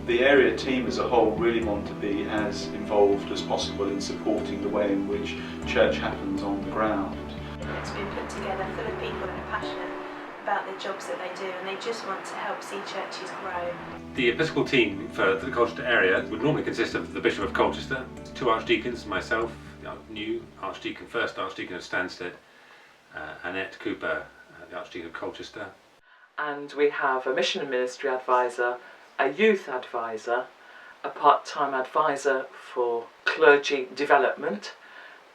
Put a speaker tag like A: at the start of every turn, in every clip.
A: The area team as a whole really want to be as involved as possible in supporting the way in which church happens on the ground.
B: It's been put together full of people that are passionate about the jobs that they do, and they just want to help see churches grow.
C: The Episcopal team for the Colchester area would normally consist of the Bishop of Colchester, 2 archdeacons, myself, the new Archdeacon, first Archdeacon of Stansted, Annette Cooper, the Archdeacon of Colchester.
D: And we have a mission and ministry advisor, a youth advisor, a part-time advisor for clergy development,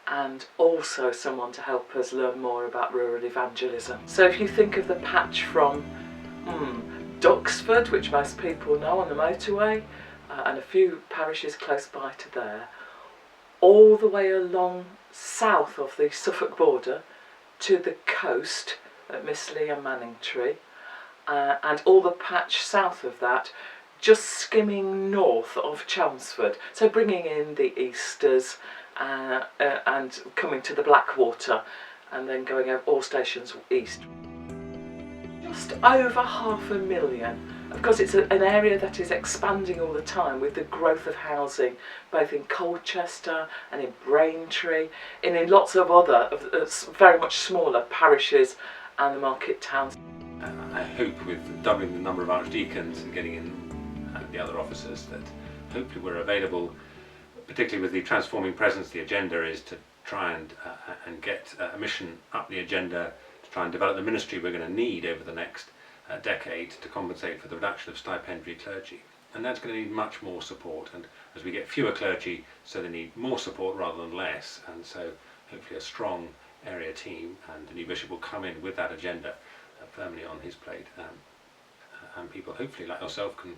D: and also someone to help us learn more about rural evangelism. So if you think of the patch from Duxford, which most people know on the motorway, and a few parishes close by to there, all the way along south of the Suffolk border to the coast at Mistley and Manningtree, and all the patch south of that, just skimming north of Chelmsford, so bringing in the Easters and coming to the Blackwater and then going over all stations east. Just over 500,000. Of course, it's an area that is expanding all the time with the growth of housing, both in Colchester and in Braintree, and in lots of other, very much smaller parishes and the market towns.
C: I hope with doubling the number of archdeacons and getting in the other officers that hopefully we're available, particularly with the transforming presence. The agenda is to try and get a mission up the agenda to try and develop the ministry we're going to need over the next decade to compensate for the reduction of stipendiary clergy. And that's going to need much more support, and as we get fewer clergy, so they need more support rather than less, and so hopefully a strong area team and the new bishop will come in with that agenda firmly on his plate, and people hopefully like yourself can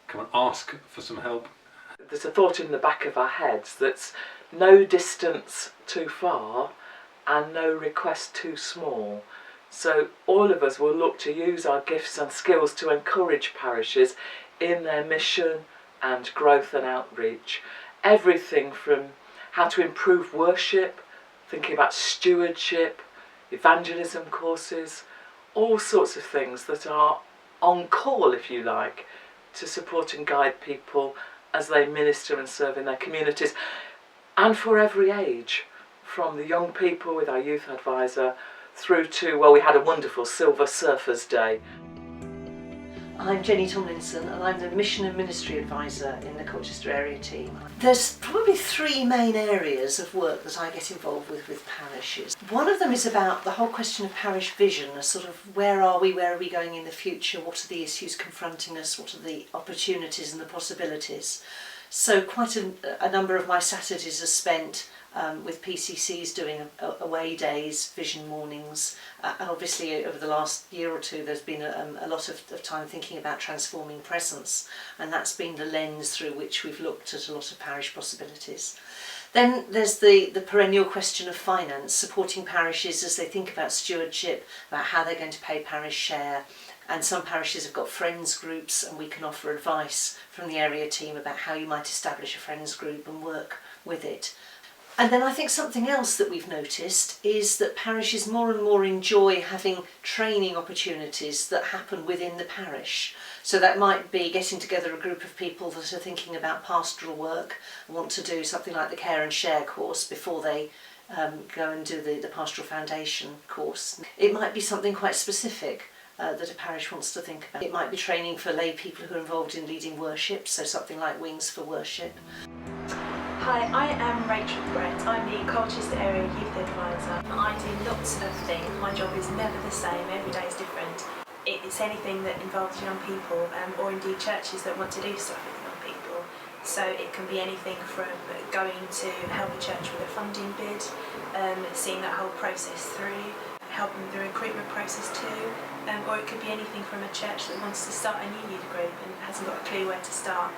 C: come and ask for some help.
D: There's a thought in the back of our heads that's no distance too far and no request too small. So all of us will look to use our gifts and skills to encourage parishes in their mission and growth and outreach. Everything from how to improve worship, thinking about stewardship, evangelism courses, all sorts of things that are on call, if you like, to support and guide people as they minister and serve in their communities, and for every age, from the young people with our youth advisor through to, well, we had a wonderful Silver Surfers Day.
E: I'm Jenny Tomlinson and I'm the Mission and Ministry Advisor in the Colchester area team. There's probably 3 main areas of work that I get involved with parishes. One of them is about the whole question of parish vision, a sort of where are we going in the future, what are the issues confronting us, what are the opportunities and the possibilities. So quite a number of my Saturdays are spent with PCCs doing away days, vision mornings, and obviously over the last year or two there's been a lot of time thinking about transforming presence, and that's been the lens through which we've looked at a lot of parish possibilities. Then there's the perennial question of finance, supporting parishes as they think about stewardship, about how they're going to pay parish share. And some parishes have got friends groups, and we can offer advice from the area team about how you might establish a friends group and work with it. And then I think something else that we've noticed is that parishes more and more enjoy having training opportunities that happen within the parish. So that might be getting together a group of people that are thinking about pastoral work and want to do something like the Care and Share course before they go and do the Pastoral Foundation course. It might be something quite specific that a parish wants to think about. It might be training for lay people who are involved in leading worship, so something like Wings for Worship.
B: Hi, I am Rachel Brett. I'm the Colchester Area Youth Advisor. I do lots of things. My job is never the same, every day is different. It's anything that involves young people, or indeed churches that want to do stuff with young people. So it can be anything from going to help a church with a funding bid, seeing that whole process through, helping with the recruitment process too, or it could be anything from a church that wants to start a new youth group and hasn't got a clue where to start.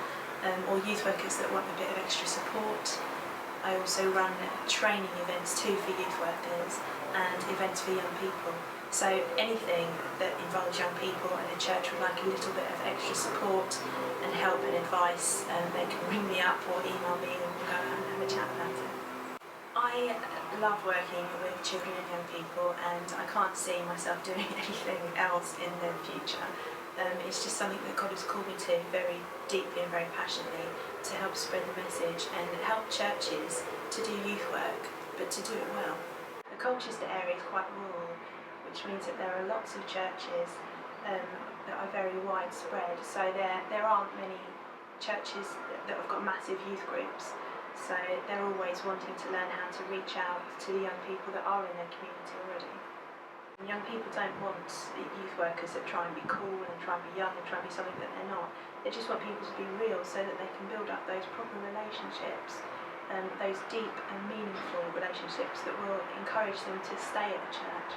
B: Or youth workers that want a bit of extra support. I also run training events too for youth workers and events for young people. So anything that involves young people and a church would like a little bit of extra support and help and advice, they can ring me up or email me and we'll go and have a chat about it. I love working with children and young people, and I can't see myself doing anything else in the future. It's just something that God has called me to very deeply and very passionately, to help spread the message and help churches to do youth work, but to do it well. The Colchester area is quite rural, which means that there are lots of churches that are very widespread, so there aren't many churches that have got massive youth groups, so they're always wanting to learn how to reach out to the young people that are in their community already. Young people don't want youth workers that try and be cool and try and be young and try and be something that they're not. They just want people to be real so that they can build up those proper relationships, those deep and meaningful relationships that will encourage them to stay at the church.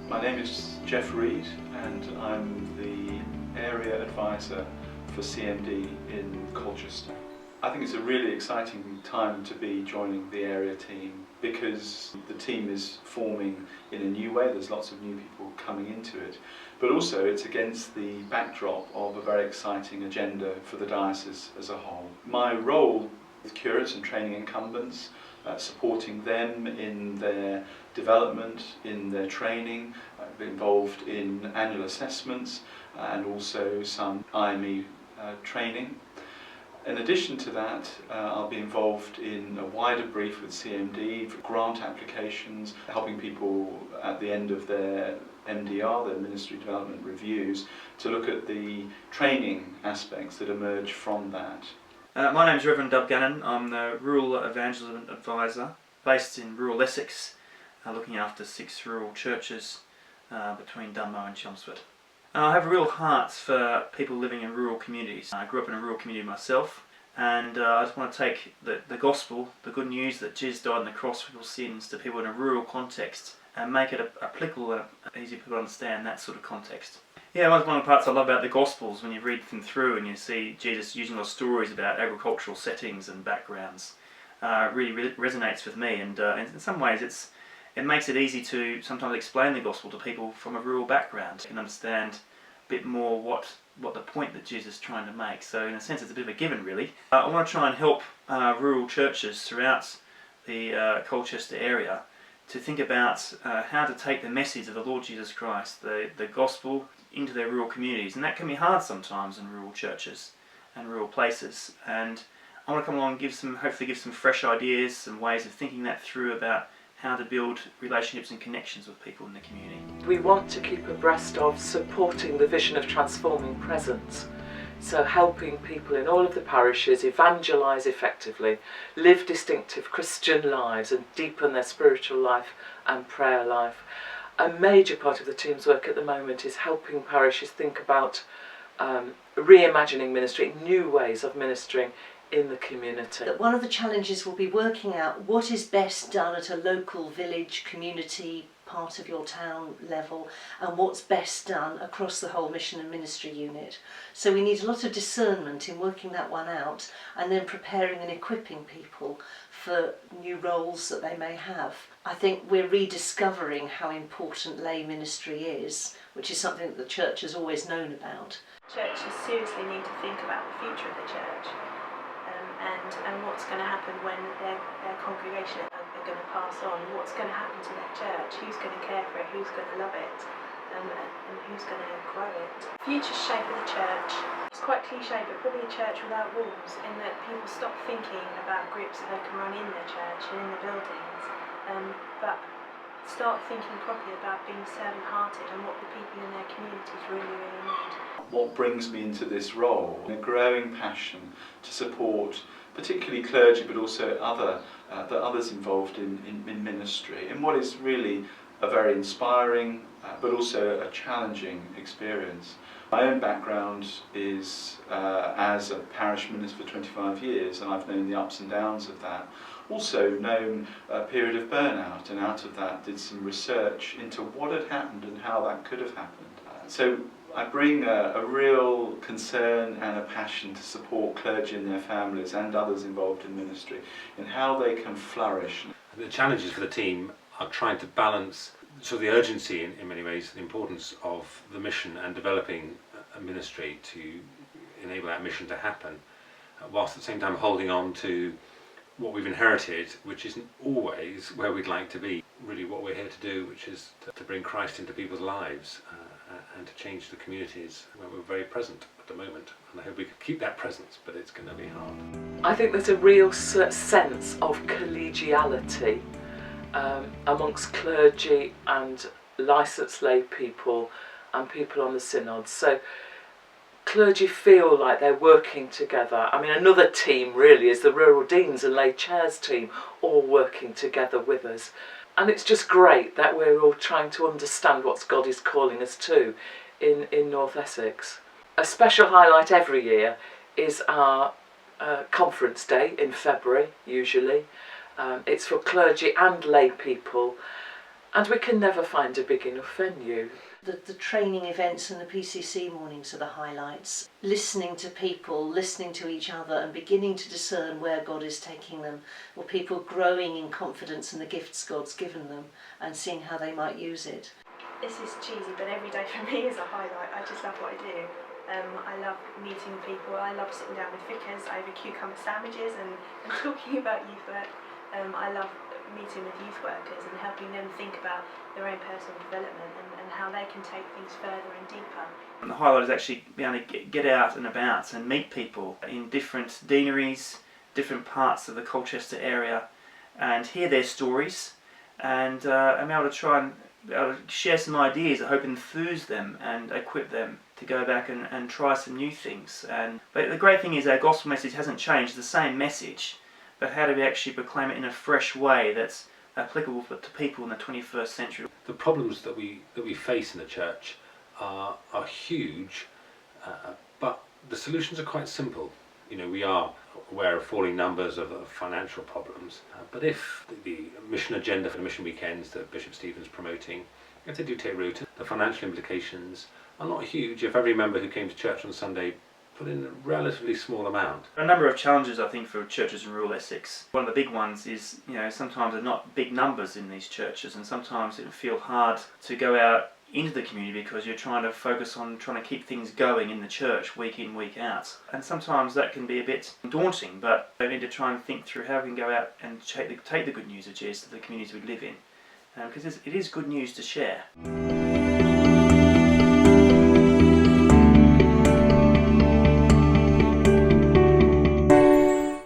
A: My name is Jeff Reed and I'm the area advisor for CMD in Colchester. I think it's a really exciting time to be joining the area team because the team is forming in a new way. There's lots of new people coming into it, but also it's against the backdrop of a very exciting agenda for the diocese as a whole. My role with curates and training incumbents, supporting them in their development, in their training. I've been involved in annual assessments and also some IME training. In addition to that, I'll be involved in a wider brief with CMD for grant applications, helping people at the end of their MDR, their Ministry Development Reviews, to look at the training aspects that emerge from that.
F: My name is Reverend Dub Gannon. I'm the Rural Evangelism Advisor based in rural Essex, looking after 6 rural churches between Dunmow and Chelmsford. I have a real heart for people living in rural communities. I grew up in a rural community myself, and I just want to take the gospel, the good news that Jesus died on the cross for people's sins, to people in a rural context and make it applicable and easy for people to understand that sort of context. Yeah, one of the parts I love about the Gospels, when you read them through and you see Jesus using those stories about agricultural settings and backgrounds, really resonates with me, and in some ways it makes it easy to sometimes explain the gospel to people from a rural background. You can understand a bit more what the point that Jesus is trying to make. So in a sense it's a bit of a given really. I want to try and help rural churches throughout the Colchester area to think about how to take the message of the Lord Jesus Christ, the gospel, into their rural communities. And that can be hard sometimes in rural churches and rural places. And I want to come along and hopefully give some fresh ideas, some ways of thinking that through about how to build relationships and connections with people in the community.
D: We want to keep abreast of supporting the vision of transforming presence. So helping people in all of the parishes evangelise effectively, live distinctive Christian lives and deepen their spiritual life and prayer life. A major part of the team's work at the moment is helping parishes think about reimagining ministry, new ways of ministering in the community.
E: One of the challenges will be working out what is best done at a local village, community, part of your town level, and what's best done across the whole mission and ministry unit. So we need a lot of discernment in working that one out and then preparing and equipping people for new roles that they may have. I think we're rediscovering how important lay ministry is, which is something that the church has always known about.
B: Churches seriously need to think about the future of the church and what's going to happen when their congregation are going to pass on, what's going to happen to their church, who's going to care for it, who's going to love it, and who's going to grow it. Future shape of the church. It's quite cliche, but probably a church without walls, in that people stop thinking about groups that they can run in their church and in the buildings, but start thinking properly about being servant-hearted and what the people in their communities really, really need.
A: What brings me into this role, a growing passion to support particularly clergy but also the others involved in ministry, in what is really a very inspiring but also a challenging experience. My own background is as a parish minister for 25 years, and I've known the ups and downs of that. Also known a period of burnout, and out of that did some research into what had happened and how that could have happened. So I bring a real concern and a passion to support clergy and their families and others involved in ministry in how they can flourish.
C: The challenges for the team are trying to balance sort of the urgency in many ways, the importance of the mission and developing a ministry to enable that mission to happen, whilst at the same time holding on to what we've inherited, which isn't always where we'd like to be. Really what we're here to do, which is to bring Christ into people's lives and to change the communities where we're very present at the moment. And I hope we can keep that presence, but it's going to be hard.
D: I think there's a real sense of collegiality amongst clergy and licensed lay people and people on the synods. So clergy feel like they're working together. I mean, another team really is the rural deans and lay chairs team, all working together with us. And it's just great that we're all trying to understand what God is calling us to in North Essex. A special highlight every year is our conference day in February, usually. It's for clergy and lay people, and we can never find a big enough venue.
E: The training events and the PCC mornings are the highlights. Listening to people, listening to each other and beginning to discern where God is taking them, or people growing in confidence in the gifts God's given them and seeing how they might use it.
B: This is cheesy, but every day for me is a highlight. I just love what I do. I love meeting people. I love sitting down with vicars over cucumber sandwiches and talking about youth work. I love meeting with youth workers and helping them think about their own personal development and how they can take things further and deeper.
F: And the highlight is actually being able to get out and about and meet people in different deaneries, different parts of the Colchester area, and hear their stories, and be able to try and share some ideas that hope enthuse them and equip them to go back and try some new things. But the great thing is our gospel message hasn't changed, the same message, but how do we actually proclaim it in a fresh way that's applicable to people in the 21st century?
C: The problems that we face in the church are huge, but the solutions are quite simple. You know, we are aware of falling numbers of financial problems, but if the mission agenda for the mission weekends that Bishop Stephen's promoting, if they do take root, the financial implications are not huge if every member who came to church on Sunday put in a relatively small amount.
F: A number of challenges, I think, for churches in rural Essex. One of the big ones is, sometimes there are not big numbers in these churches, and sometimes it can feel hard to go out into the community because you're trying to focus on trying to keep things going in the church week in, week out. And sometimes that can be a bit daunting, but we need to try and think through how we can go out and take the good news of Jesus to the communities we live in, because it is good news to share.